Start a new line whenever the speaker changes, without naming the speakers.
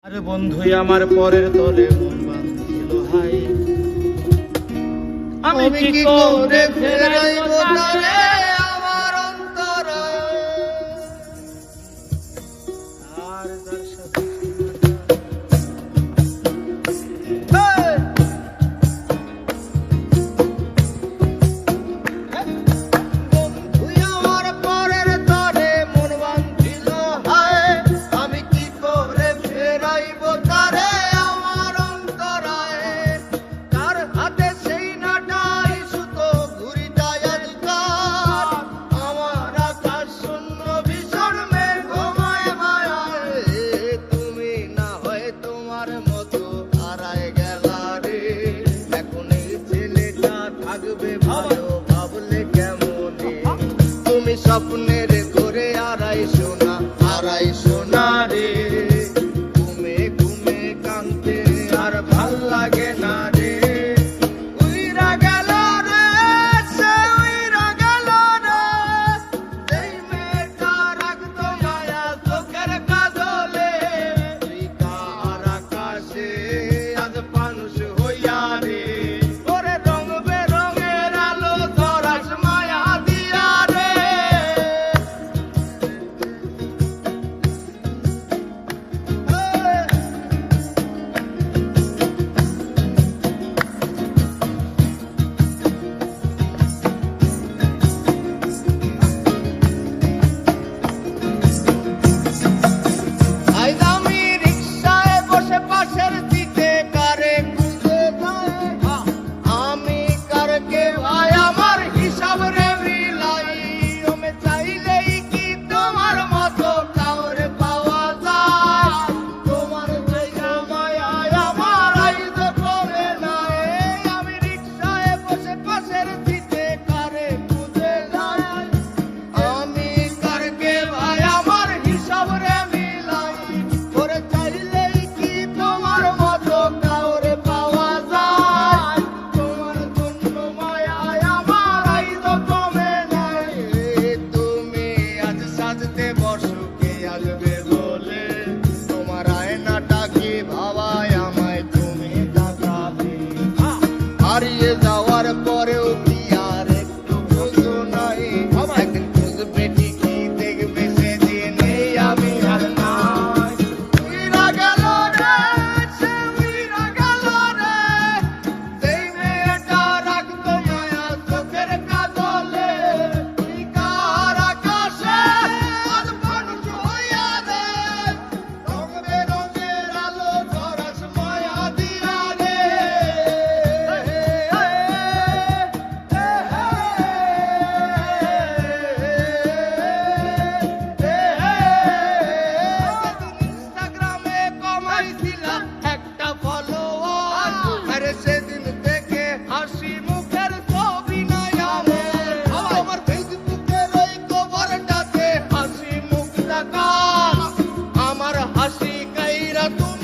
আরে বন্ধুই আমার পরের তলে মন বাঁধিল হাই, আমি কি করে ফেরাইব তারে আমার অন্তরে। আর যার সাথে স্বপ্নের করে আড়াই সোনা রে, ঘুমে ঘুমে কাঁদতে আর ভাল লাগে না রে। উইরা গেল রে, সে উইরা গেল রে, যেই মেয়েটা রাখতো মায়া চোখের কাজলে। তুই কার আকাশে আজ মানুষ হইয়া রে, ওরে রং বেরঙের আলো ধরাস মায়া দিয়া রে। হারিয়ে যাওয়ার পরেও কি আর একটু বুঝো নাই, একদিন বুঝবে ঠিকই দেখবে সেদিন এই আমি আর নাই। উইরা গেল রে, সে উইরা গেল রে, যেই মেয়েটা রাখতো মায়া চোখের কাজলে। তুই কার আকাশে আজ মানুষ হইয়া রে, রং বেরঙের আলো ধরাস মায়া দিয়া রে। সেদিন থেকে হাসি মুখের ছবি নাই আমার, আমার ফেসবুকের ওই কভারটাতে হাসি মুখ দেখা, আমার হাসি কাইরা তুমি